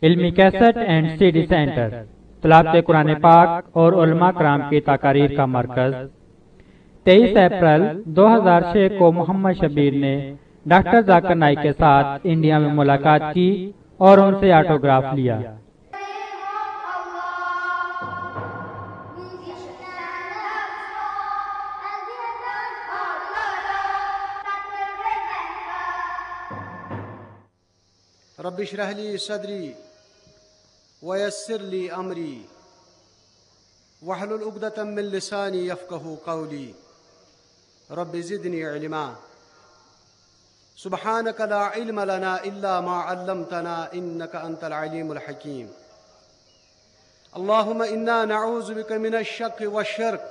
علمی cassette and C D centre, تلاوت قرآن پاک اور علماء کرام کی تقاریر کا مرکز۔ 23 اپریل 2006 کو محمد شبیر نے ڈاکٹر ذاکر نائک کے ساتھ انڈیا میں ملاقات کی اور ان سے آٹوگراف لیا۔ رب اشرح لي صدري ويسر لي امري واحلل عقدة من لساني يفقهوا قولي رب زدني علما سبحانك لا علم لنا الا ما علمتنا انك انت العليم الحكيم اللهم انا نعوذ بك من الشك والشرك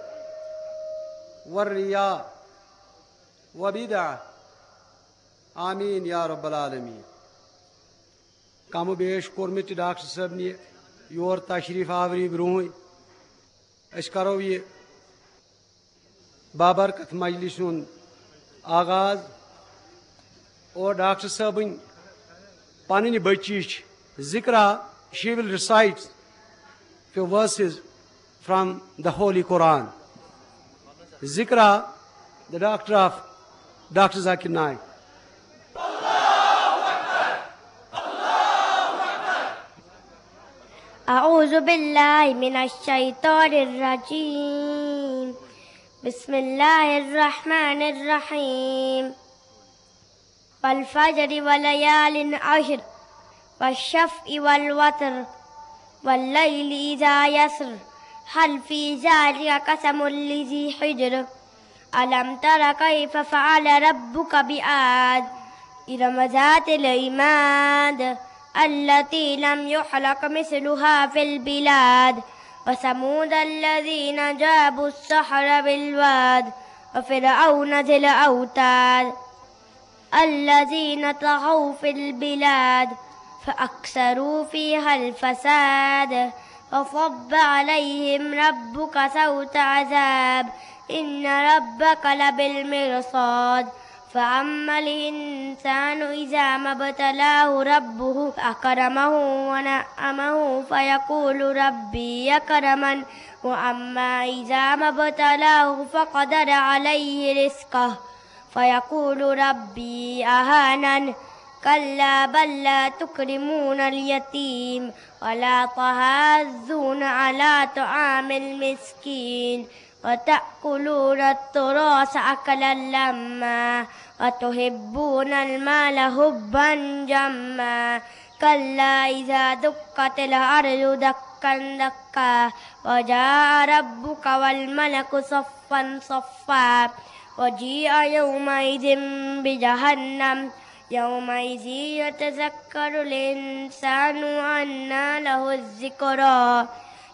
والرياء وبدعة آمين يا رب العالمين۔ کم و بیش کور مے ڈاکٹر صاحب نے یور تشریف آوری برونہ اس کرو یہ بابرکت مجلس آغاز اور ڈاکٹر صاحبن پنہ بچی Zikra she will recite few verses from the Holy Quran. Zikra the doctor of Dr. Zakir Naik. أعوذ بالله من الشيطان الرجيم بسم الله الرحمن الرحيم والفجر وليال عشر والشفع والوتر والليل إذا يسر هل في ذلك قسم لذي حجر ألم تر كيف فعل ربك بعاد إرم ذات العماد التي لم يخلق مثلها في البلاد وثمود الذين جابوا الصخر بالواد وفرعون ذي الأوتاد الذين طغوا في البلاد فأكثروا فيها الفساد فصب عليهم ربك سوط عذاب إن ربك لبالمرصاد فأما الإنسان إذا ما ابتلاه ربه فأكرمه ونعمه فيقول ربي أكرمن وأما إذا ما ابتلاه فقدر عليه رزقه فيقول ربي أهانن كلا بل لا تكرمون اليتيم ولا تحاضون على طعام المسكين وتأكلون التراث أكلا لما وتحبون المال حبا جما كلا إذا دكت الأرض دكا دكا وجاء ربك والملك صفا صفا وجيء يومئذ بجهنم يومئذ يتذكر الإنسان وأنى له الذكرى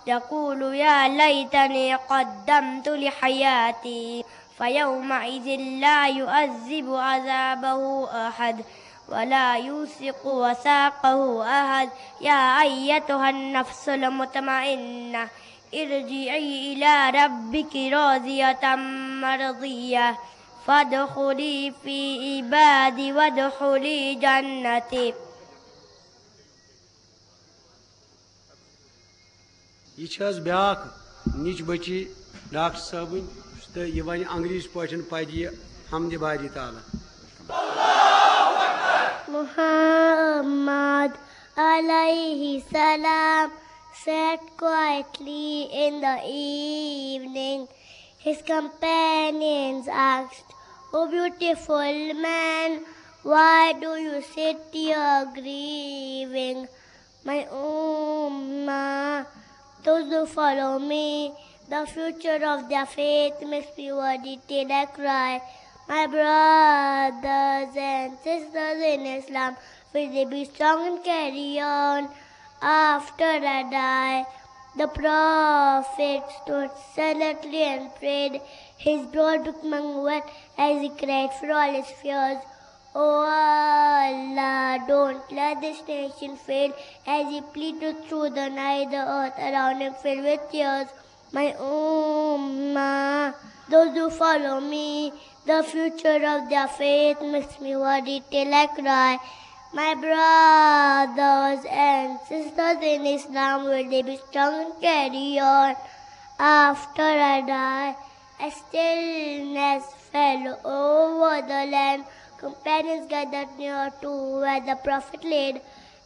يقول يا ليتني قدمت لحياتي فيومئذ لا يعذب عذابه أحد ولا يوثق وثاقه أحد يا أيتها النفس المطمئنة ارجعي إلى ربك راضية مرضية فادخلي في عبادي وادخلي جنتي۔ یہ بیاکھ نچ بچی ڈاکٹر صٲبن تو یہ ون انگریز پٲٹھۍ پرِ یہ حمدِ باری تعالیٰ۔ Muhammad alayhi salam sat quietly in the evening. His companions asked, "O beautiful man, why do you sit here grieving?" My ummah, those who follow me, the future of their faith must be worthy till I cry. My brothers and sisters in Islam, will they be strong and carry on after I die? The Prophet stood silently and prayed. His brow became wet as he cried for all his fears. Oh Allah, don't let this nation fail. As he pleaded through the night, the earth around him filled with tears. My ummah, those who follow me, the future of their faith makes me worry till I cry. My brothers and sisters in Islam, will they be strong and carry on after I die? A stillness fell over the land. Companions gathered near to where the Prophet laid.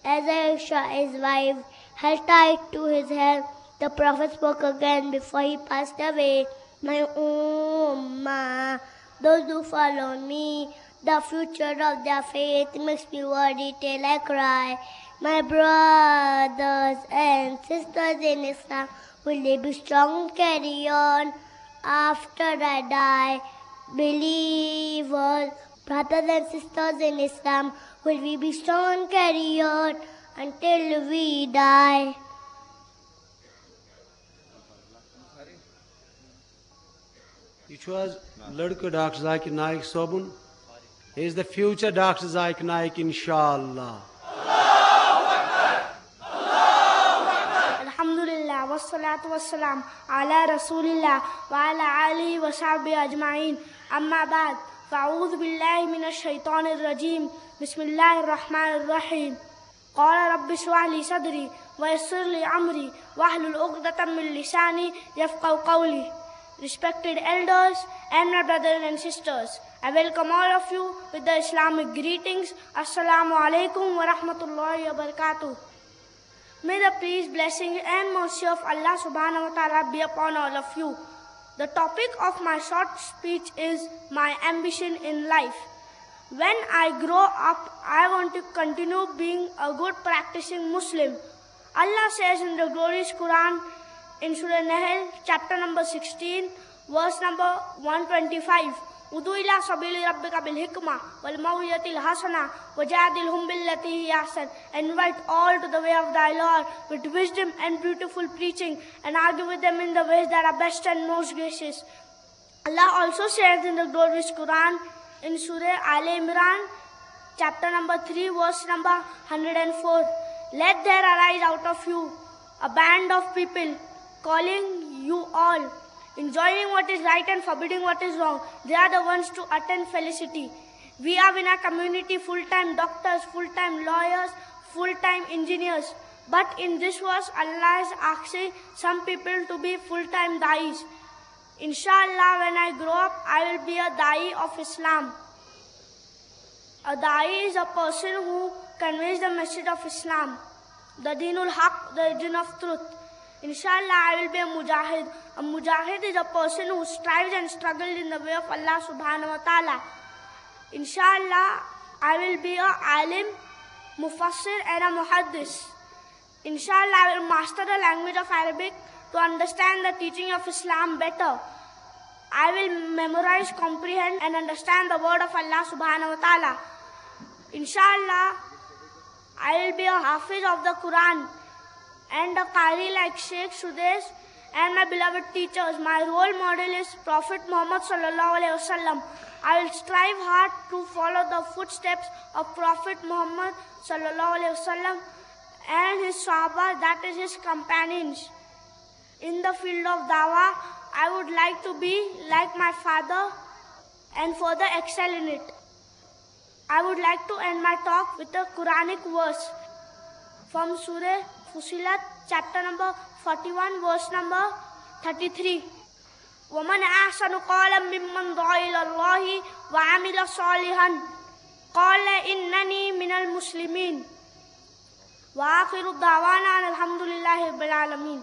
As Aisha, his wife, held tight to his hand, the Prophet spoke again before he passed away. My ummah, those who follow me, the future of their faith makes me worry till I cry. My brothers and sisters in Islam, will they be strong and carry on after I die? Believers, brothers and sisters in Islam, will we be strong and carry on until we die? It was Ladka Dr. Zakir Naik Sobun. He is the future Dr. Zakir Naik, inshallah. Alhamdulillah, wassalatu wassalam ala rasulillah wa ala alihi wa sahbihi ajma'in. Amma ba'd, fa'udhu billahi minash shaitanir rajim. Bismillahir rahmanir rahim. Qala rabbi shrah li sadri wa yassir li amri wahlul 'uqdatam min lisani yafqahu qawli. Respected elders and my brothers and sisters, I welcome all of you with the Islamic greetings. Assalamu alaikum wa rahmatullahi wa barakatuh. May the peace, blessing and mercy of Allah subhanahu wa ta'ala be upon all of you. The topic of my short speech is my ambition in life. When I grow up, I want to continue being a good practicing Muslim. Allah says in the glorious Quran, in Surah Nahl, chapter number 16, verse number 125, Udu ila sabili rabbika bil hikmah wal maw'izatil hasana wajadilhum billati hi ahsan. Invite all to the way of thy Lord with wisdom and beautiful preaching, and argue with them in the ways that are best and most gracious. Allah also says in the glorious Quran, in Surah Al Imran, chapter number 3, verse number 104, let there arise out of you a band of people, calling you all, enjoining what is right and forbidding what is wrong. They are the ones to attain felicity. We have in our community full-time doctors, full-time lawyers, full-time engineers. But in this verse, Allah is asking some people to be full-time da'is. Inshallah, when I grow up, I will be a da'i of Islam. A da'i is a person who conveys the message of Islam, the Deenul Haq, the religion of truth. Inshallah, I will be a mujahid. A mujahid is a person who strives and struggles in the way of Allah subhanahu wa ta'ala. Inshallah, I will be a alim, mufassir and a muhaddis. Inshallah, I will master the language of Arabic to understand the teaching of Islam better. I will memorize, comprehend and understand the word of Allah subhanahu wa ta'ala. Inshallah, I will be a hafiz of the Quran and a qari like Sheikh Sudesh and my beloved teachers. My role model is Prophet Muhammad sallallahu alaihi wasallam. I will strive hard to follow the footsteps of Prophet Muhammad sallallahu alaihi wasallam and his Sahaba, that is his companions. In the field of dawah, I would like to be like my father and further excel in it. I would like to end my talk with a Quranic verse from Surah Fusilat, chapter number 41, verse number 33. وَمَنْ أَحْسَنُ قَالًا مِّمَّنْ دَعَا إِلَى اللَّهِ وَعَمِلَ صَالِحًا قَالَ إِنَّنِي مِنَ الْمُسْلِمِينَ وَآخِرُ دَعْوَانَا أَنِ الْحَمْدُ لِلَّهِ رَبِّ الْعَالَمِينَ.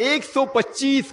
125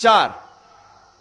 4,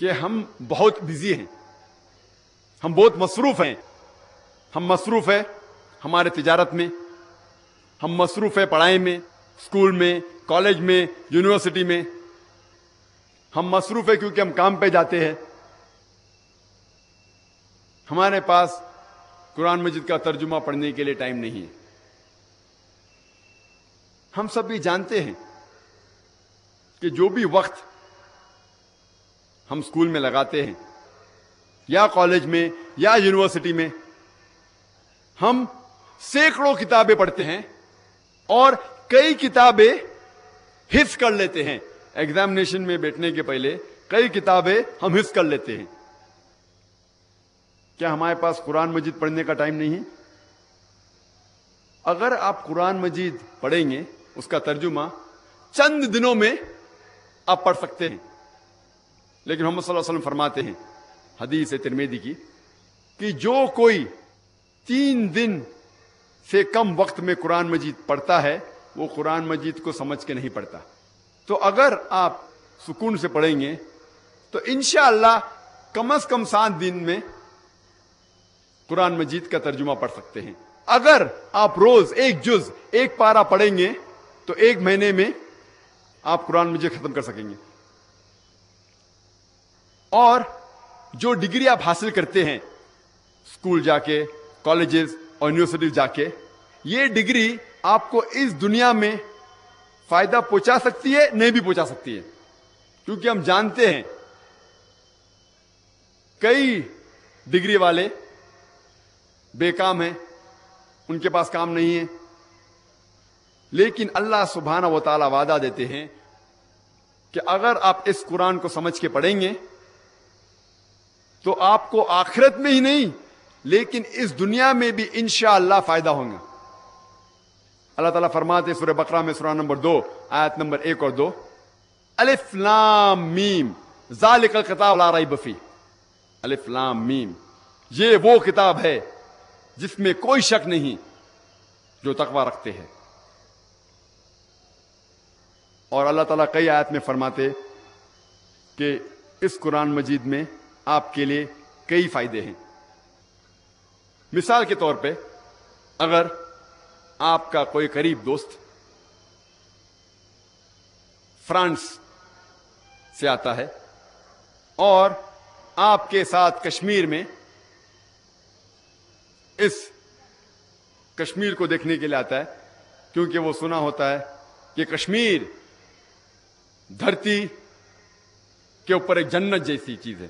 کہ ہم بہت بزی ہیں، ہم بہت مصروف ہیں. ہم مصروف ہیں ہمارے تجارت میں، ہم مصروف ہیں پڑھائی میں، اسکول میں، کالج میں، یونیورسٹی میں. ہم مصروف ہیں کیونکہ ہم کام پہ جاتے ہیں. ہمارے پاس قرآن مجید کا ترجمہ پڑھنے کے لیے ٹائم نہیں ہے. ہم سب بھی جانتے ہیں کہ جو بھی وقت ہم اسکول میں لگاتے ہیں یا کالج میں یا یونیورسٹی میں، ہم سینکڑوں کتابیں پڑھتے ہیں اور کئی کتابیں حفظ کر لیتے ہیں. ایگزامینیشن میں بیٹھنے کے پہلے کئی کتابیں ہم حفظ کر لیتے ہیں. کیا ہمارے پاس قرآن مجید پڑھنے کا ٹائم نہیں ہے؟ اگر آپ قرآن مجید پڑھیں گے، اس کا ترجمہ چند دنوں میں آپ پڑھ سکتے ہیں. لیکن محمد صلی اللہ علیہ وسلم فرماتے ہیں، حدیث ترمذی کی، کہ جو کوئی 3 دن سے کم وقت میں قرآن مجید پڑھتا ہے وہ قرآن مجید کو سمجھ کے نہیں پڑھتا. تو اگر آپ سکون سے پڑھیں گے تو انشاءاللہ کم از کم 7 دن میں قرآن مجید کا ترجمہ پڑھ سکتے ہیں. اگر آپ روز 1 جز 1 پارہ پڑھیں گے تو 1 مہینے میں آپ قرآن مجید ختم کر سکیں گے. اور جو ڈگری آپ حاصل کرتے ہیں اسکول جا کے، کالجز اور یونیورسٹیز جا کے، یہ ڈگری آپ کو اس دنیا میں فائدہ پہنچا سکتی ہے، نہیں بھی پہنچا سکتی ہے. کیونکہ ہم جانتے ہیں کئی ڈگری والے بے کام ہیں، ان کے پاس کام نہیں ہے. لیکن اللہ سبحانہ و تعالی وعدہ دیتے ہیں کہ اگر آپ اس قرآن کو سمجھ کے پڑھیں گے تو آپ کو آخرت میں ہی نہیں لیکن اس دنیا میں بھی انشاءاللہ فائدہ ہوگا. اللہ تعالیٰ فرماتے سورہ بقرہ میں سورہ نمبر 2 آیت نمبر 1 اور 2، الف لام میم ذالک الکتاب لا ریب فیہ. الف لام میم، یہ وہ کتاب ہے جس میں کوئی شک نہیں جو تقوی رکھتے ہیں. اور اللہ تعالیٰ کئی آیت میں فرماتے کہ اس قرآن مجید میں آپ کے لیے کئی فائدے ہیں. مثال کے طور پہ اگر آپ کا کوئی قریب دوست فرانس سے آتا ہے اور آپ کے ساتھ کشمیر میں اس کشمیر کو دیکھنے کے لیے آتا ہے، کیونکہ وہ سنا ہوتا ہے کہ کشمیر دھرتی کے اوپر ایک جنت جیسی چیز ہے.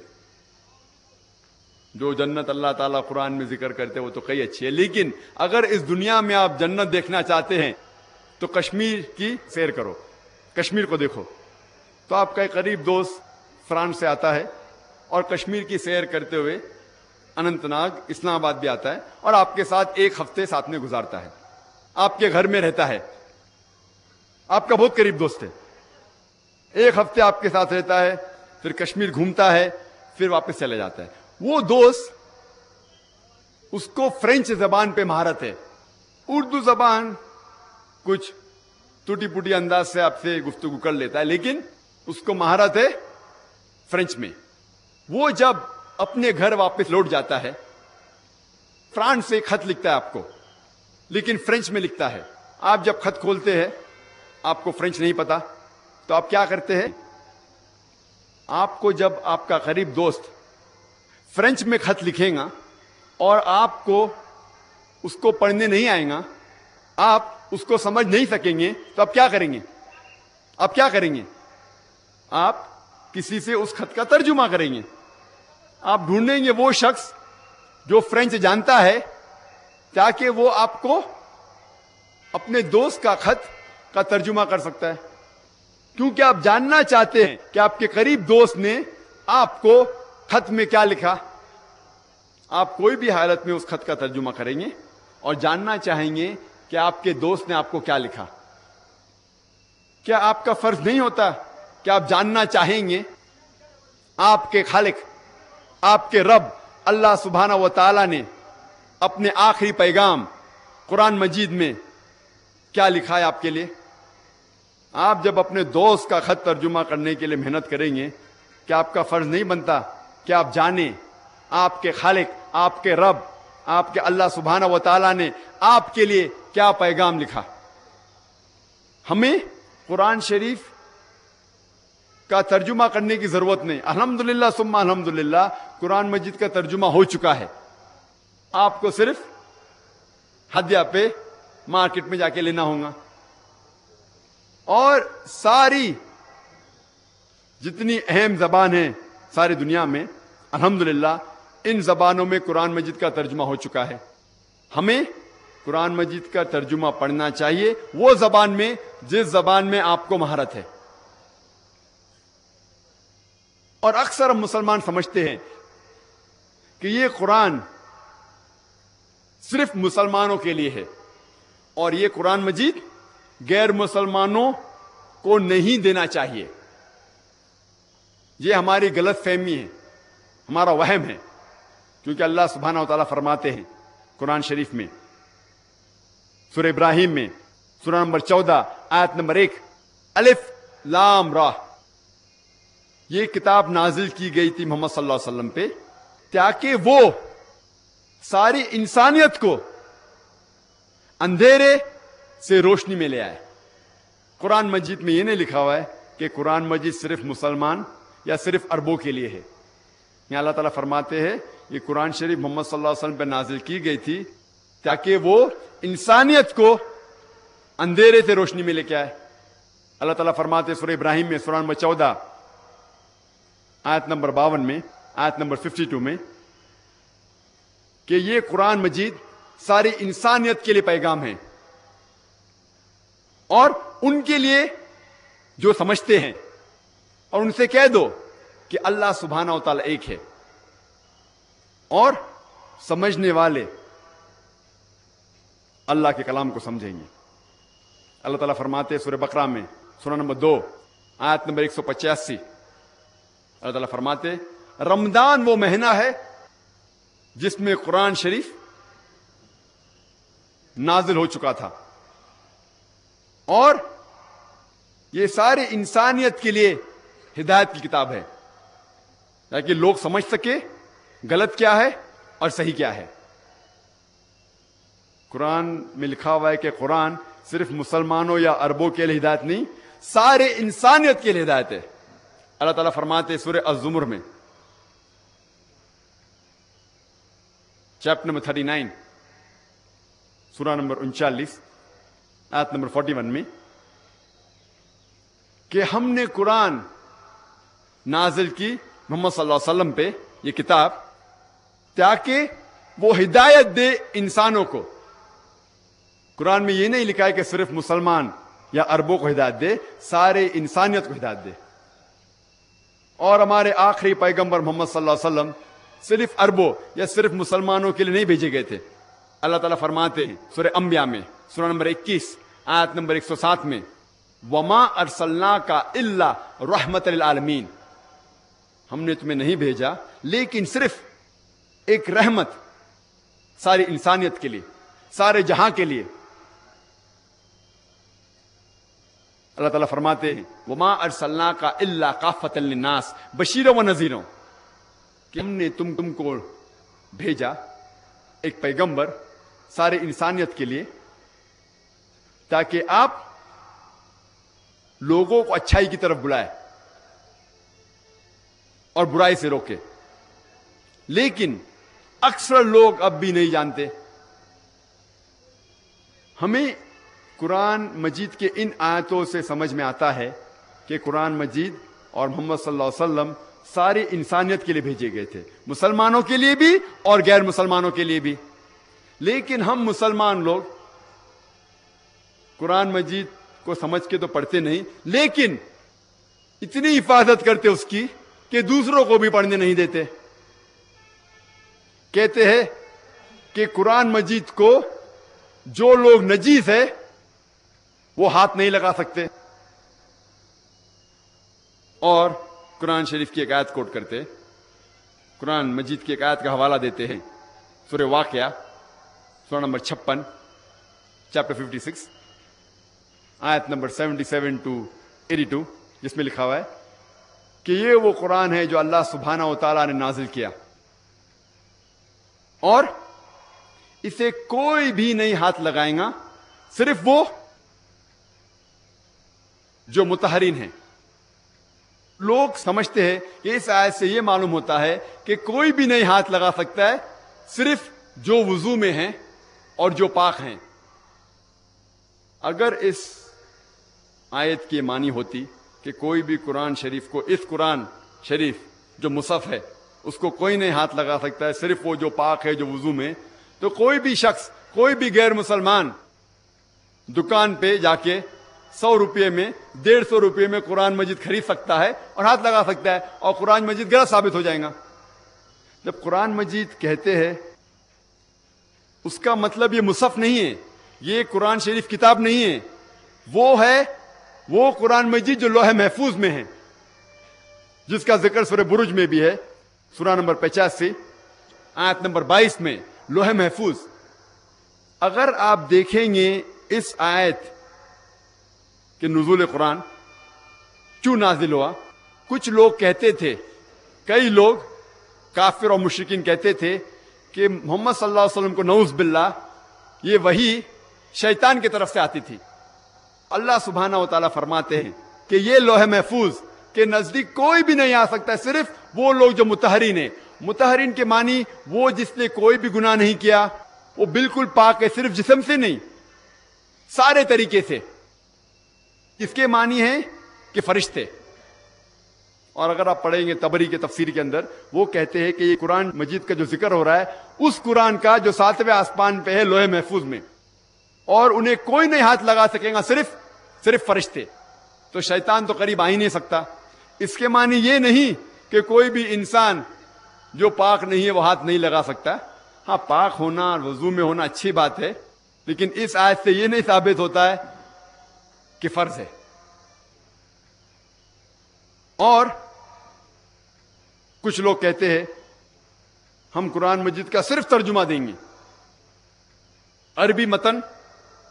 جو جنت اللہ تعالیٰ قرآن میں ذکر کرتے ہیں وہ تو کئی اچھی ہے، لیکن اگر اس دنیا میں آپ جنت دیکھنا چاہتے ہیں تو کشمیر کی سیر کرو، کشمیر کو دیکھو. تو آپ کا ایک قریب دوست فرانس سے آتا ہے اور کشمیر کی سیر کرتے ہوئے اننت ناگ، اسلام آباد بھی آتا ہے اور آپ کے ساتھ 1 ہفتے ساتھ میں گزارتا ہے، آپ کے گھر میں رہتا ہے، آپ کا بہت قریب دوست ہے. 1 ہفتے آپ کے ساتھ رہتا ہے، پھر کشمیر گھومتا ہے، پھر واپس چلے جاتا ہے. وہ دوست، اس کو فرینچ زبان پہ مہارت ہے، اردو زبان کچھ ٹوٹی پوٹی انداز سے آپ سے گفتگو کر لیتا ہے، لیکن اس کو مہارت ہے فرینچ میں. وہ جب اپنے گھر واپس لوٹ جاتا ہے، فرانس سے ایک خط لکھتا ہے آپ کو، لیکن فرینچ میں لکھتا ہے. آپ جب خط کھولتے ہیں، آپ کو فرینچ نہیں پتا، تو آپ کیا کرتے ہیں؟ آپ کو جب آپ کا قریب دوست فرینچ میں خط لکھے گا اور آپ کو اس کو پڑھنے نہیں آئے گا، آپ اس کو سمجھ نہیں سکیں گے، تو آپ کیا کریں گے؟ آپ کیا کریں گے؟ آپ کسی سے اس خط کا ترجمہ کریں گے. آپ ڈھونڈیں گے وہ شخص جو فرینچ جانتا ہے تاکہ وہ آپ کو اپنے دوست کا خط کا ترجمہ کر سکتا ہے. کیونکہ آپ جاننا چاہتے ہیں کہ آپ کے قریب دوست نے آپ کو خط میں کیا لکھا. آپ کوئی بھی حالت میں اس خط کا ترجمہ کریں گے اور جاننا چاہیں گے کہ آپ کے دوست نے آپ کو کیا لکھا. کیا آپ کا فرض نہیں ہوتا کہ آپ جاننا چاہیں گے آپ کے خالق، آپ کے رب اللہ سبحانہ و تعالی نے اپنے آخری پیغام قرآن مجید میں کیا لکھا ہے آپ کے لیے؟ آپ جب اپنے دوست کا خط ترجمہ کرنے کے لیے محنت کریں گے، کہ آپ کا فرض نہیں بنتا کہ آپ جانیں آپ کے خالق، آپ کے رب، آپ کے اللہ سبحانہ و تعالیٰ نے آپ کے لیے کیا پیغام لکھا؟ ہمیں قرآن شریف کا ترجمہ کرنے کی ضرورت نہیں. الحمدللہ ثم الحمدللہ قرآن مجید کا ترجمہ ہو چکا ہے. آپ کو صرف ہدیہ پہ مارکیٹ میں جا کے لینا ہوگا. اور ساری جتنی اہم زبان ہیں ساری دنیا میں الحمدللہ ان زبانوں میں قرآن مجید کا ترجمہ ہو چکا ہے. ہمیں قرآن مجید کا ترجمہ پڑھنا چاہیے وہ زبان میں جس زبان میں آپ کو مہارت ہے. اور اکثر ہم مسلمان سمجھتے ہیں کہ یہ قرآن صرف مسلمانوں کے لیے ہے اور یہ قرآن مجید غیر مسلمانوں کو نہیں دینا چاہیے. یہ ہماری غلط فہمی ہے، ہمارا وہم ہے. کیونکہ اللہ سبحانہ و تعالیٰ فرماتے ہیں قرآن شریف میں سورہ ابراہیم میں سورہ نمبر 14 آیت نمبر 1 الف لام را، یہ کتاب نازل کی گئی تھی محمد صلی اللہ علیہ وسلم پہ تاکہ وہ ساری انسانیت کو اندھیرے سے روشنی میں لے آئے. قرآن مجید میں یہ نہیں لکھا ہوا ہے کہ قرآن مجید صرف مسلمان یا صرف عربوں کے لیے ہے. یہاں اللہ تعالیٰ فرماتے ہیں یہ قرآن شریف محمد صلی اللہ علیہ وسلم پہ نازل کی گئی تھی تاکہ وہ انسانیت کو اندھیرے سے روشنی میں لے کے آئے. اللہ تعالیٰ فرماتے سورہ ابراہیم میں سورہ نمبر 14 آیت نمبر 52 میں آیت نمبر 52 میں کہ یہ قرآن مجید ساری انسانیت کے لیے پیغام ہے اور ان کے لیے جو سمجھتے ہیں اور ان سے کہہ دو کہ اللہ سبحانہ و تعالیٰ ایک ہے اور سمجھنے والے اللہ کے کلام کو سمجھیں گے. اللہ تعالیٰ فرماتے سورہ بقرہ میں سورہ نمبر 2 آیت نمبر 185 اللہ تعالیٰ فرماتے رمضان وہ مہینہ ہے جس میں قرآن شریف نازل ہو چکا تھا اور یہ ساری انسانیت کے لیے ہدایت کی کتاب ہے تاکہ لوگ سمجھ سکے غلط کیا ہے اور صحیح کیا ہے. قرآن میں لکھا ہوا ہے کہ قرآن صرف مسلمانوں یا عربوں کے لیے ہدایت نہیں، سارے انسانیت کے لیے ہدایت ہے. اللہ تعالیٰ فرماتے سورہ الزمر میں چیپٹر نمبر 39 سورہ نمبر 39 آیت نمبر 41 میں کہ ہم نے قرآن نازل کی محمد صلی اللہ علیہ وسلم پہ یہ کتاب تاکہ وہ ہدایت دے انسانوں کو. قرآن میں یہ نہیں لکھا ہے کہ صرف مسلمان یا عربوں کو ہدایت دے، سارے انسانیت کو ہدایت دے. اور ہمارے آخری پیغمبر محمد صلی اللہ علیہ وسلم صرف عربوں یا صرف مسلمانوں کے لیے نہیں بھیجے گئے تھے. اللہ تعالیٰ فرماتے ہیں سورہ انبیاء میں سورہ نمبر 21 آیت نمبر 107 میں وما ارسلناک الا رحمت للعالمین، ہم نے تمہیں نہیں بھیجا لیکن صرف ایک رحمت ساری انسانیت کے لیے، سارے جہاں کے لیے. اللہ تعالیٰ فرماتے ہیں وما ارسلناک الا کافۃ للناس بشیرا و نذیرا، کہ ہم نے تم کو بھیجا ایک پیغمبر سارے انسانیت کے لیے تاکہ آپ لوگوں کو اچھائی کی طرف بلائے اور برائی سے روکے. لیکن اکثر لوگ اب بھی نہیں جانتے. ہمیں قرآن مجید کے ان آیتوں سے سمجھ میں آتا ہے کہ قرآن مجید اور محمد صلی اللہ علیہ وسلم ساری انسانیت کے لیے بھیجے گئے تھے، مسلمانوں کے لیے بھی اور غیر مسلمانوں کے لیے بھی. لیکن ہم مسلمان لوگ قرآن مجید کو سمجھ کے تو پڑھتے نہیں، لیکن اتنی حفاظت کرتے اس کی کہ دوسروں کو بھی پڑھنے نہیں دیتے. کہتے ہیں کہ قرآن مجید کو جو لوگ نجیس ہے وہ ہاتھ نہیں لگا سکتے. اور قرآن شریف کی ایک آیت کوٹ کرتے، قرآن مجید کی ایک آیت کا حوالہ دیتے ہیں سورہ واقعہ سورہ نمبر 56 چیپٹر 56 آیت نمبر 77 to 82 جس میں لکھا ہوا ہے کہ یہ وہ قرآن ہے جو اللہ سبحانہ و تعالیٰ نے نازل کیا، اور اسے کوئی بھی نہیں ہاتھ لگائے گا، صرف وہ جو مطہرین ہیں۔ لوگ سمجھتے ہیں کہ اس آیت سے یہ معلوم ہوتا ہے کہ کوئی بھی نہیں ہاتھ لگا سکتا ہے، صرف جو وضو میں ہیں اور جو پاک ہیں۔ اگر اس آیت کی معنی ہوتی کہ کوئی بھی قرآن شریف کو، اس قرآن شریف جو مصحف ہے اس کو کوئی نہیں ہاتھ لگا سکتا ہے، صرف وہ جو پاک ہے، جو وضو میں، تو کوئی بھی شخص، کوئی بھی غیر مسلمان دکان پہ جا کے 100 روپے میں، 150 روپے میں قرآن مجید خرید سکتا ہے اور ہاتھ لگا سکتا ہے، اور قرآن مجید غلط ثابت ہو جائے گا۔ جب قرآن مجید کہتے ہیں اس کا مطلب یہ مصحف نہیں ہے، یہ قرآن شریف کتاب نہیں ہے، وہ ہے وہ قرآن مجید جو لوح محفوظ میں ہے، جس کا ذکر سورہ برج میں بھی ہے، سورہ نمبر 85 آیت نمبر 22 میں، لوح محفوظ۔ اگر آپ دیکھیں گے اس آیت کہ نزول قرآن کیوں نازل ہوا، کچھ لوگ کہتے تھے، کئی لوگ کافر اور مشرکین کہتے تھے کہ محمد صلی اللہ علیہ وسلم کو نعوذ باللہ یہ وحی شیطان کی طرف سے آتی تھی۔ اللہ سبحانہ و تعالیٰ فرماتے ہیں کہ یہ لوح محفوظ کے نزدیک کوئی بھی نہیں آ سکتا ہے، صرف وہ لوگ جو مطہرین ہیں۔ مطہرین کے معنی وہ جس نے کوئی بھی گناہ نہیں کیا، وہ بالکل پاک ہے، صرف جسم سے نہیں، سارے طریقے سے۔ اس کے معنی ہے کہ فرشتے۔ اور اگر آپ پڑھیں گے طبری کے تفسیر کے اندر، وہ کہتے ہیں کہ یہ قرآن مجید کا جو ذکر ہو رہا ہے اس قرآن کا جو 7ویں آسمان پہ ہے لوح محفوظ میں، اور انہیں کوئی نہیں ہاتھ لگا سکے گا، صرف فرشتے۔ تو شیطان تو قریب آ ہی نہیں سکتا۔ اس کے معنی یہ نہیں کہ کوئی بھی انسان جو پاک نہیں ہے وہ ہاتھ نہیں لگا سکتا۔ ہاں، پاک ہونا اور وضو میں ہونا اچھی بات ہے، لیکن اس آیت سے یہ نہیں ثابت ہوتا ہے کہ فرض ہے۔ اور کچھ لوگ کہتے ہیں ہم قرآن مجید کا صرف ترجمہ دیں گے، عربی متن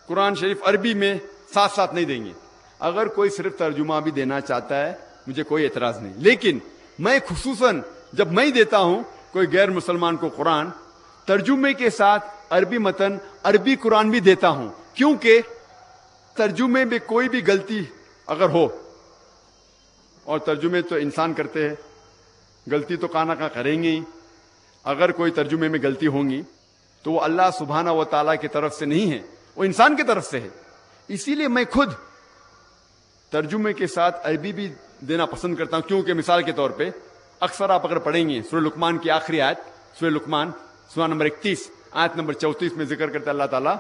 قرآن شریف عربی میں ساتھ ساتھ نہیں دیں گے۔ اگر کوئی صرف ترجمہ بھی دینا چاہتا ہے مجھے کوئی اعتراض نہیں، لیکن میں خصوصاً جب میں دیتا ہوں کوئی غیر مسلمان کو قرآن، ترجمے کے ساتھ عربی متن عربی قرآن بھی دیتا ہوں، کیونکہ ترجمے میں کوئی بھی غلطی اگر ہو، اور ترجمے تو انسان کرتے ہیں، غلطی تو کہاں نہ کہاں کریں گے ہی، اگر کوئی ترجمے میں غلطی ہوں گی تو وہ اللہ سبحانہ و تعالیٰ کی طرف سے نہیں ہے، وہ انسان کی طرف سے ہے۔ اسی لیے میں خود ترجمے کے ساتھ عربی بھی دینا پسند کرتا ہوں، کیونکہ مثال کے طور پہ اکثر آپ اگر پڑھیں گے سورہ لقمان کی آخری آیت، سورہ لقمان سورہ نمبر 31 آیت نمبر 34 میں ذکر کرتا ہے اللہ تعالیٰ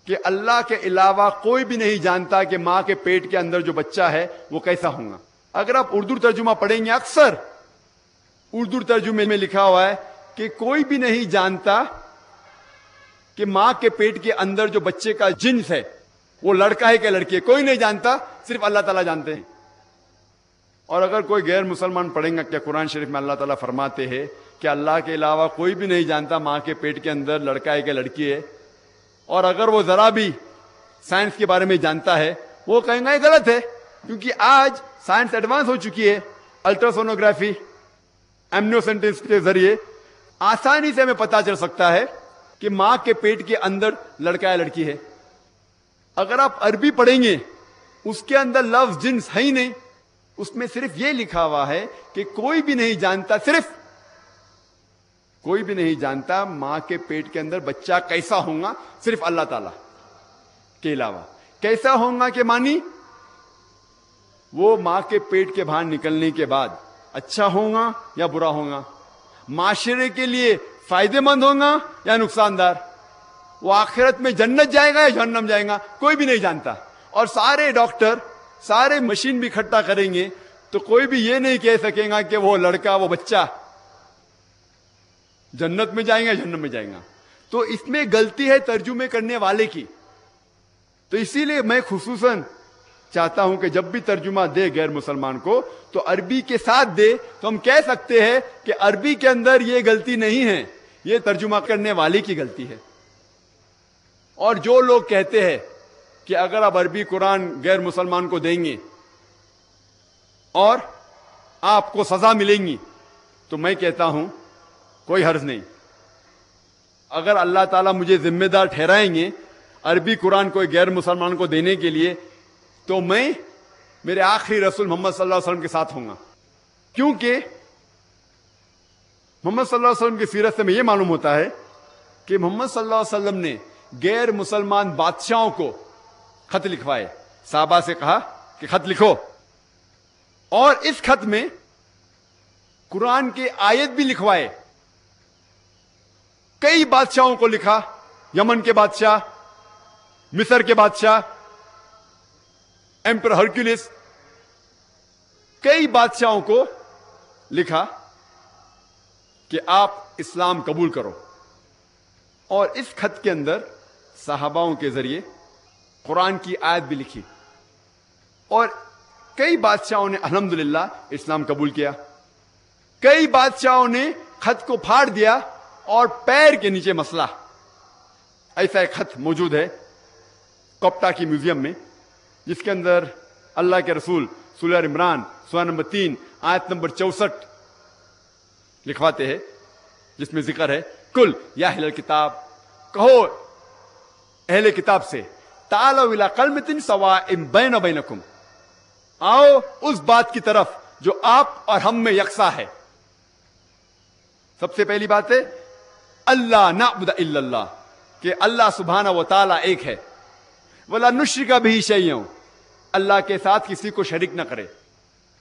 کہ اللہ کے علاوہ کوئی بھی نہیں جانتا کہ ماں کے پیٹ کے اندر جو بچہ ہے وہ کیسا ہوگا۔ اگر آپ اردو ترجمہ پڑھیں گے، اکثر اردو ترجمے میں لکھا ہوا ہے کہ کوئی بھی نہیں جانتا کہ ماں کے پیٹ کے اندر جو بچے کا جنس ہے وہ لڑکا ہے کہ لڑکی ہے، کوئی نہیں جانتا، صرف اللہ تعالیٰ جانتے ہیں۔ اور اگر کوئی غیر مسلمان پڑھیں گا، کیا قرآن شریف میں اللہ تعالیٰ فرماتے ہیں کہ اللہ کے علاوہ کوئی بھی نہیں جانتا ماں کے پیٹ کے اندر لڑکا ہے کہ لڑکی ہے، اور اگر وہ ذرا بھی سائنس کے بارے میں جانتا ہے وہ کہیں گا یہ غلط ہے، کیونکہ آج سائنس ایڈوانس ہو چکی ہے، الٹراسونوگرافی، ایمنیوسینٹس کے ذریعے آسانی سے ہمیں پتہ چل سکتا ہے کہ ماں کے پیٹ کے اندر لڑکا ہے لڑکی ہے۔ اگر آپ عربی پڑھیں گے اس کے اندر لفظ جنس ہے ہی نہیں، اس میں صرف یہ لکھا ہوا ہے کہ کوئی بھی نہیں جانتا، صرف کوئی بھی نہیں جانتا ماں کے پیٹ کے اندر بچہ کیسا ہوگا، صرف اللہ تعالیٰ کے علاوہ۔ کیسا ہوگا کے معنی وہ ماں کے پیٹ کے باہر نکلنے کے بعد اچھا ہوگا یا برا ہوگا، معاشرے کے لیے فائدے مند ہوگا یا نقصان دار، وہ آخرت میں جنت جائے گا یا جہنم جائے گا، کوئی بھی نہیں جانتا۔ اور سارے ڈاکٹر سارے مشین بھی اکٹھا کریں گے تو کوئی بھی یہ نہیں کہہ سکے گا کہ وہ لڑکا وہ بچہ جنت میں جائیں گا جہنم میں جائیں گا۔ تو اس میں غلطی ہے ترجمے کرنے والے کی۔ تو اسی لیے میں خصوصاً چاہتا ہوں کہ جب بھی ترجمہ دے غیر مسلمان کو تو عربی کے ساتھ دے، تو ہم کہہ سکتے ہیں کہ عربی کے اندر یہ غلطی نہیں ہے، یہ ترجمہ کرنے والے کی غلطی ہے۔ اور جو لوگ کہتے ہیں کہ اگر آپ عربی قرآن غیر مسلمان کو دیں گے اور آپ کو سزا ملیں گی، تو میں کہتا ہوں کوئی حرج نہیں. اگر اللہ تعالیٰ مجھے ذمہ دار ٹھہرائیں گے عربی قرآن کوئی غیر مسلمان کو دینے کے لیے، تو میں میرے آخری رسول محمد صلی اللہ علیہ وسلم کے ساتھ ہوں گا. کیونکہ محمد صلی اللہ علیہ وسلم کی سیرت سے میں یہ معلوم ہوتا ہے کہ محمد صلی اللہ علیہ وسلم نے غیر مسلمان بادشاہوں کو خط لکھوائے. صحابہ سے کہا کہ خط لکھو، اور اس خط میں قرآن کے آیت بھی لکھوائے. کئی بادشاہوں کو لکھا، یمن کے بادشاہ، مصر کے بادشاہ، ایمپر ہرکولس، کئی بادشاہوں کو لکھا کہ آپ اسلام قبول کرو. اور اس خط کے اندر صحاباؤں کے ذریعے قرآن کی آیت بھی لکھی، اور کئی بادشاہوں نے الحمدللہ اسلام قبول کیا. کئی بادشاہوں نے خط کو پھاڑ دیا اور پیر کے نیچے مسلا. ایسا ایک خط موجود ہے کوپٹا کی میوزیم میں، جس کے اندر اللہ کے رسول سورہ عمران سورہ نمبر 3 آیت نمبر 64 لکھواتے ہیں، جس میں ذکر ہے کل یا اہل الکتاب، کہو اہل کتاب سے، تعالوا الی کلمۃ سواء بین وبینکم، آؤ اس بات کی طرف جو آپ اور ہم میں یکساں ہے. سب سے پہلی بات ہے اللہ نعبد الا اللہ، کہ اللہ سبحانہ و تعالی ایک ہے. ولا نشرک بہ شیئا، اللہ کے ساتھ کسی کو شریک نہ کرے.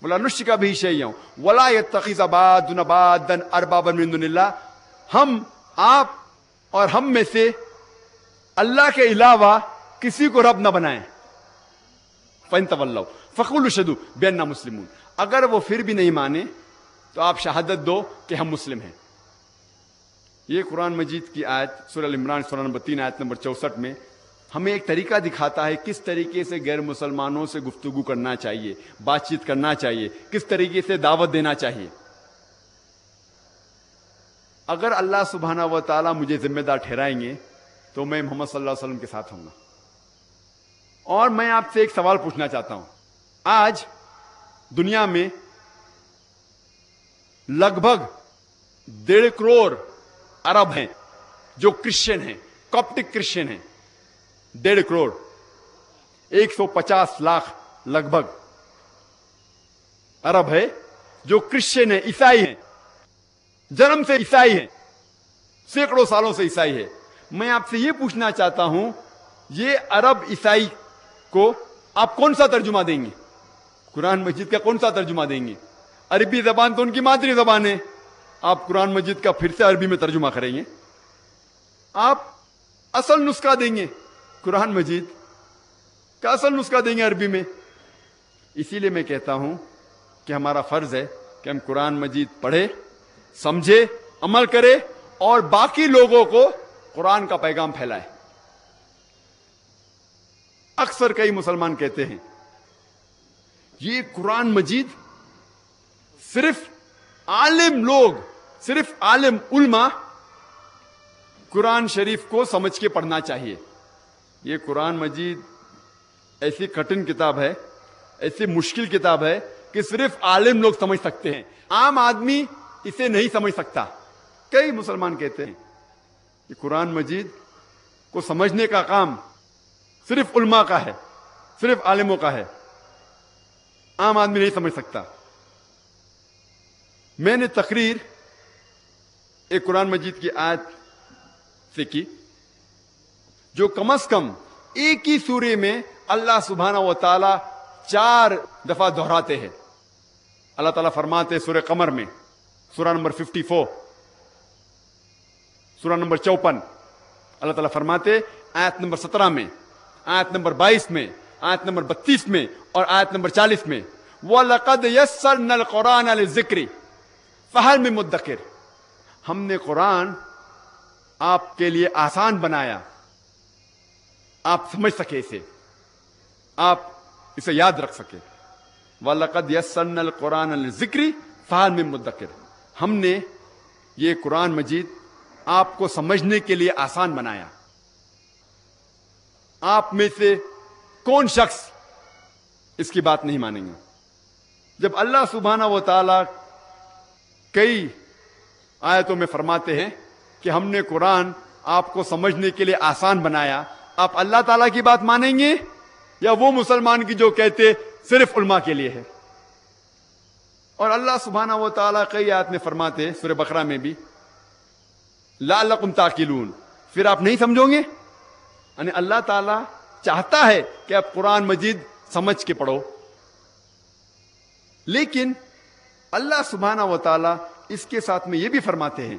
ولا نشرک بہ شیئا ولا یتخذ بعضنا بعضا اربابا من دون اللہ، ہم آپ اور ہم میں سے اللہ کے علاوہ کسی کو رب نہ بنائیں. فَإِن تَوَلَّوْا فَقُولُوا اشْهَدُوا بِأَنَّا مُسْلِمُونَ، اگر وہ پھر بھی نہیں مانے تو آپ شہادت دو کہ ہم مسلم ہیں. یہ قرآن مجید کی آیت سورہ عمران سورہ نمبر 3 آیت نمبر 64 میں ہمیں ایک طریقہ دکھاتا ہے کس طریقے سے غیر مسلمانوں سے گفتگو کرنا چاہیے، بات چیت کرنا چاہیے، کس طریقے سے دعوت دینا چاہیے. اگر اللہ سبحانہ و تعالیٰ مجھے ذمہ دار ٹھہرائیں گے تو میں محمد صلی اللہ علیہ وسلم کے ساتھ ہوں گا. اور میں آپ سے ایک سوال پوچھنا چاہتا ہوں. آج دنیا میں لگ بھگ 1.5 کروڑ عرب ہیں جو کرسچن ہیں، کاپٹک کرسچن ہیں. 1.5 کروڑ، 150 لاکھ لگ بھگ عرب ہے جو کرسچن ہیں، عیسائی ہیں، جنم سے عیسائی ہیں، سینکڑوں سالوں سے عیسائی ہے. میں آپ سے یہ پوچھنا چاہتا ہوں، یہ عرب عیسائی کو آپ کون سا ترجمہ دیں گے؟ قرآن مجید کا کون سا ترجمہ دیں گے؟ عربی زبان تو ان کی مادری زبان ہے، آپ قرآن مجید کا پھر سے عربی میں ترجمہ کریں گے؟ آپ اصل نسخہ دیں گے قرآن مجید کا، اصل نسخہ دیں گے عربی میں. اسی لیے میں کہتا ہوں کہ ہمارا فرض ہے کہ ہم قرآن مجید پڑھے، سمجھے، عمل کرے اور باقی لوگوں کو قرآن کا پیغام پھیلائے. اکثر کئی مسلمان کہتے ہیں یہ قرآن مجید صرف عالم لوگ، صرف عالم علماء قرآن شریف کو سمجھ کے پڑھنا چاہیے. یہ قرآن مجید ایسی کٹن کتاب ہے، ایسی مشکل کتاب ہے کہ صرف عالم لوگ سمجھ سکتے ہیں، عام آدمی اسے نہیں سمجھ سکتا. کئی مسلمان کہتے ہیں کہ قرآن مجید کو سمجھنے کا کام صرف علماء کا ہے، صرف عالموں کا ہے، عام آدمی نہیں سمجھ سکتا. میں نے تقریر ایک قرآن مجید کی آیت سے کی جو کم از کم ایک ہی سورے میں اللہ سبحانہ و تعالی 4 دفعہ دہراتے ہیں. اللہ تعالیٰ فرماتے سورہ قمر میں سورہ نمبر 54، سورہ نمبر 54 اللہ تعالیٰ فرماتے آیت نمبر 17 میں، آیت نمبر 22 میں، آیت نمبر 32 میں اور آیت نمبر 40 میں وَلَقَدْ يَسَّرْنَا الْقُرْآنَ لِلذِّكْرِ فَهَلْ مِن مُدَّكِرٍ، ہم نے قرآن آپ کے لیے آسان بنایا، آپ سمجھ سکے اسے، آپ اسے یاد رکھ سکے. وَلَقَدْ يَسَّرْنَا الْقُرْآنَ لِلذِّكْرِ فَهَلْ مِن مُدَّكِرٍ، ہم نے یہ قرآن مجید آپ کو سمجھنے کے لیے آسان بنایا. آپ میں سے کون شخص اس کی بات نہیں مانیں گے؟ جب اللہ سبحانہ و تعالی کئی آیتوں میں فرماتے ہیں کہ ہم نے قرآن آپ کو سمجھنے کے لیے آسان بنایا، آپ اللہ تعالیٰ کی بات مانیں گے یا وہ مسلمان کی جو کہتے صرف علماء کے لیے ہے؟ اور اللہ سبحانہ و تعالیٰ کئی آیت میں فرماتے ہیں، سورہ بقرہ میں بھی، لعلکم تعقلون، پھر آپ نہیں سمجھو گے؟ یعنی اللہ تعالیٰ چاہتا ہے کہ آپ قرآن مجید سمجھ کے پڑھو، لیکن اللہ سبحانہ و تعالیٰ اس کے ساتھ میں یہ بھی فرماتے ہیں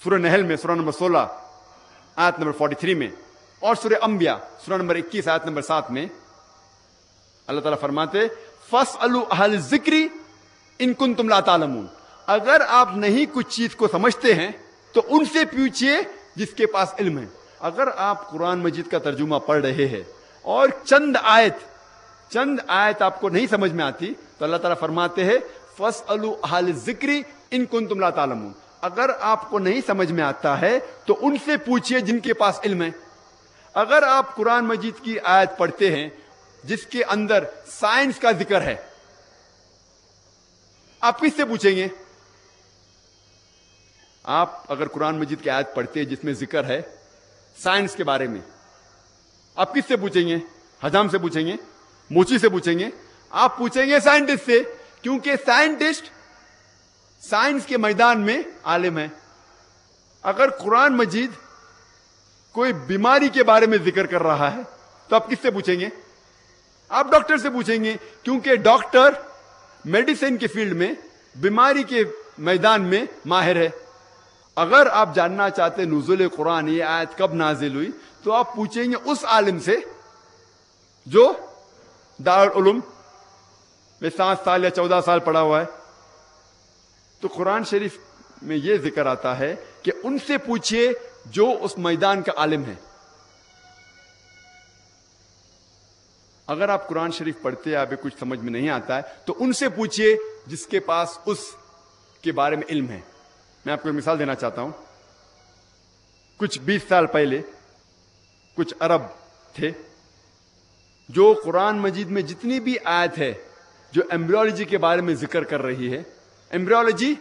سورہ نحل میں سورہ نمبر 16 آیت نمبر 43 میں، اور سورہ انبیاء سورہ نمبر 21 آیت نمبر 7 میں اللہ تعالیٰ فرماتے فَاسْأَلُوا أَهْلَ الذِّكْرِ إِن كُنتُمْ لَا تَعْلَمُونَ، اگر آپ نہیں کچھ چیز کو سمجھتے ہیں تو ان سے پوچھئے جس کے پاس علم ہے۔ اگر آپ قرآن مجید کا ترجمہ پڑھ رہے ہیں اور چند آیت آپ کو نہیں سمجھ میں آتی تو اللہ تعالیٰ فرماتے ہیں فَاسْأَلُوا أَهْلَ الذِّكْرِ إِن كُنتُمْ لَا تَعْلَمُونَ، اگر آپ کو نہیں سمجھ میں آتا ہے تو ان سے پوچھئے جن کے پاس علم ہے۔ اگر آپ قرآن مجید کی آیت پڑھتے ہیں جس کے اندر سائنس کا ذکر ہے، آپ کس سے پوچھیں گے؟ آپ اگر قرآن مجید کی آیت پڑھتے ہیں جس میں ذکر ہے سائنس کے بارے میں، آپ کس سے پوچھیں گے؟ حجام سے پوچھیں گے؟ موچی سے پوچھیں گے؟ آپ پوچھیں گے سائنٹسٹ سے، کیونکہ سائنٹسٹ سائنس کے میدان میں عالم ہے۔ اگر قرآن مجید کوئی بیماری کے بارے میں ذکر کر رہا ہے تو آپ کس سے پوچھیں گے؟ آپ ڈاکٹر سے پوچھیں گے، کیونکہ ڈاکٹر میڈیسن کے فیلڈ میں بیماری کے میدان میں ماہر ہے۔ اگر آپ جاننا چاہتے نزول قرآن یہ آیت کب نازل ہوئی تو آپ پوچھیں گے اس عالم سے جو دارالعلوم میں 7 سال یا 14 سال پڑھا ہوا ہے۔ تو قرآن شریف میں یہ ذکر آتا ہے کہ ان سے پوچھئے جو اس میدان کا عالم ہے۔ اگر آپ قرآن شریف پڑھتے ہیں، آپ کچھ سمجھ میں نہیں آتا ہے تو ان سے پوچھئے جس کے پاس اس کے بارے میں علم ہے۔ میں آپ کو ایک مثال دینا چاہتا ہوں۔ کچھ 20 سال پہلے کچھ عرب تھے جو قرآن مجید میں جتنی بھی آیت ہے جو ایمبریولوجی کے بارے میں ذکر کر رہی ہے، ایمبریولوجی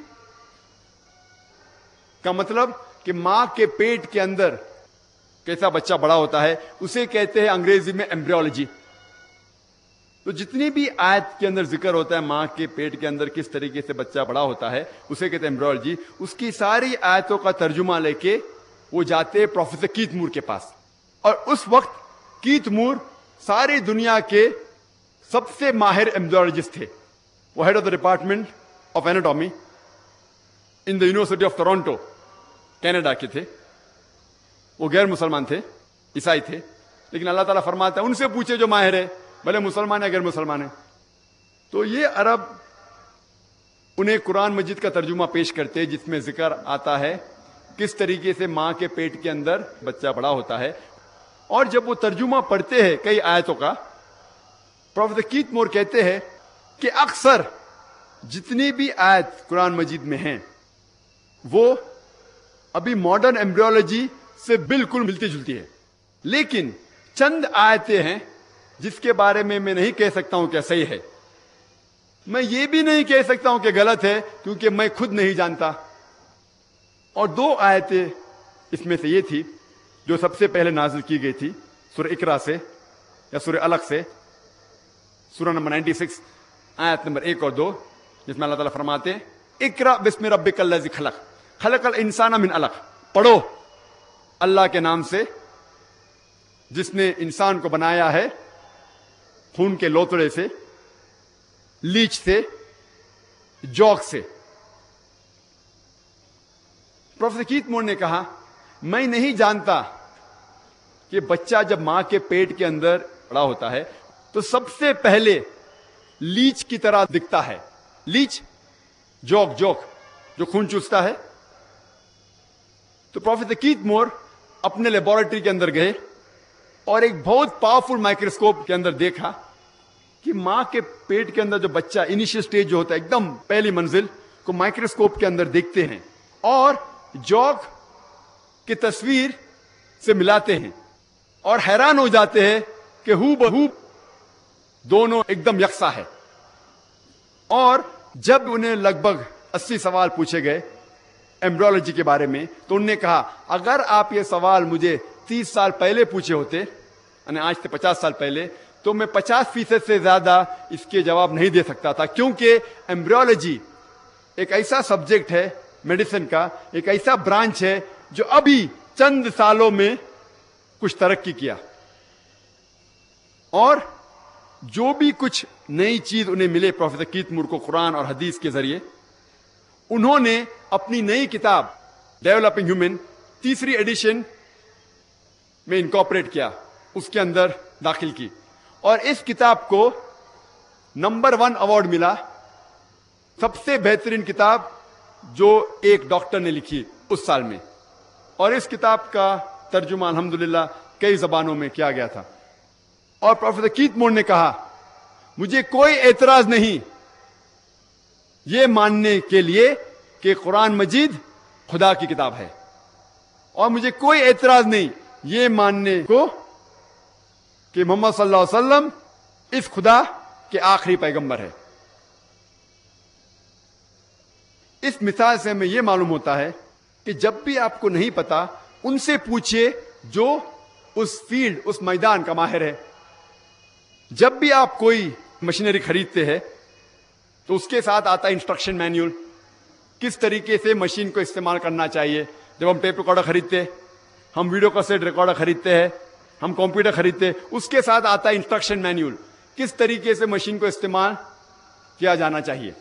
کا مطلب کہ ماں کے پیٹ کے اندر کیسا بچہ بڑا ہوتا ہے، اسے کہتے ہیں انگریزی میں ایمبریولوجی۔ تو جتنی بھی آیت کے اندر ذکر ہوتا ہے ماں کے پیٹ کے اندر کس طریقے سے بچہ بڑا ہوتا ہے، اسے کہتے ہیں ایمبریولوجی۔ اس کی ساری آیتوں کا ترجمہ لے کے وہ جاتے ہیں پروفیسر کیتھ مور کے پاس، اور اس وقت کیتھ مور ساری دنیا کے سب سے ماہر ایمبریولوجسٹ تھے۔ وہ head of the department of anatomy in the university of Toronto, Canada کے تھے۔ وہ غیر مسلمان تھے، عیسائی تھے، لیکن اللہ تعالیٰ فرماتا ہے ان سے پوچھے جو ماہر ہے، بھلے مسلمان ہے غیر مسلمان ہے۔ تو یہ عرب انہیں قرآن مجید کا ترجمہ پیش کرتے جس میں ذکر آتا ہے کس طریقے سے ماں کے پیٹ کے اندر بچہ بڑا ہوتا ہے، اور جب وہ ترجمہ پڑھتے ہیں کئی آیتوں کا، پروفیسر کیتھ مور کہتے ہیں کہ اکثر جتنی بھی آیت قرآن مجید میں ہیں وہ ابھی ماڈرن ایمبریولوجی سے بالکل ملتی جلتی ہے، لیکن چند آیتیں ہیں جس کے بارے میں نہیں کہہ سکتا ہوں کہ صحیح ہے، میں یہ بھی نہیں کہہ سکتا ہوں کہ غلط ہے کیونکہ میں خود نہیں جانتا۔ اور 2 آیتیں اس میں سے یہ تھی جو سب سے پہلے نازل کی گئی تھی سورہ اقرا سے یا سورہ علق سے، سورہ نمبر 96 آیت نمبر 1 اور 2، جس میں اللہ تعالیٰ فرماتے ہیں اقرا بسم ربک الذی خلق خلق الانسان من علق، پڑھو اللہ کے نام سے جس نے انسان کو بنایا ہے خون کے لوتڑے سے، لیچ سے، جوک سے۔ پروفیسر کیتھ مور نے کہا میں نہیں جانتا کہ بچہ جب ماں کے پیٹ کے اندر بڑا ہوتا ہے تو سب سے پہلے لیچ کی طرح دکھتا ہے، لیچ، جوک جو خون چوستا ہے۔ تو پروفیسر کیتھ مور اپنے لیبارٹری کے اندر گئے اور ایک بہت پاورفل مائکروسکوپ کے اندر دیکھا کہ ماں کے پیٹ کے اندر جو بچہ انیشیل سٹیج جو ہوتا ہے، ایک دم پہلی منزل کو مائکروسکوپ کے اندر دیکھتے ہیں اور جوک کی تصویر سے ملاتے ہیں اور حیران ہو جاتے ہیں کہ ہو بہو دونوں ایک دم یکساں ہے۔ اور جب انہیں لگ بھگ 80 سوال پوچھے گئے ایمبریولوجی کے بارے میں تو انہوں نے کہا اگر آپ یہ سوال مجھے 30 سال پہلے پوچھے ہوتے یعنی آج سے 50 سال پہلے تو میں 50% سے زیادہ اس کے جواب نہیں دے سکتا تھا، کیونکہ ایمبریولوجی ایک ایسا سبجیکٹ ہے میڈیسن کا، ایک ایسا برانچ ہے جو ابھی چند سالوں میں کچھ ترقی کیا، اور جو بھی کچھ نئی چیز انہیں ملے پروفیسر کیتھ مور کو قرآن اور حدیث کے ذریعے، انہوں نے اپنی نئی کتاب ڈیولپنگ ہیومن 3 ایڈیشن میں انکارپوریٹ کیا، اس کے اندر داخل کی، اور اس کتاب کو نمبر 1 ایوارڈ ملا سب سے بہترین کتاب جو ایک ڈاکٹر نے لکھی اس سال میں، اور اس کتاب کا ترجمہ الحمدللہ کئی زبانوں میں کیا گیا تھا۔ اور پروفیسر کیتھ مور نے کہا مجھے کوئی اعتراض نہیں یہ ماننے کے لیے کہ قرآن مجید خدا کی کتاب ہے، اور مجھے کوئی اعتراض نہیں یہ ماننے کو کہ محمد صلی اللہ علیہ وسلم اس خدا کے آخری پیغمبر ہے۔ اس مثال سے ہمیں یہ معلوم ہوتا ہے کہ جب بھی آپ کو نہیں پتا ان سے پوچھیے جو اس فیلڈ اس میدان کا ماہر ہے۔ جب بھی آپ کوئی مشینری خریدتے ہیں تو اس کے ساتھ آتا ہے انسٹرکشن مینیول، کس طریقے سے مشین کو استعمال کرنا چاہیے۔ جب ہم ٹیپ ریکارڈر خریدتے ہیں، ہم ویڈیو کیسٹ ریکارڈر خریدتے ہیں، ہم کمپیوٹر خریدتے ہیں، اس کے ساتھ آتا ہے انسٹرکشن مینیول، کس طریقے سے مشین کو استعمال کیا جانا چاہیے۔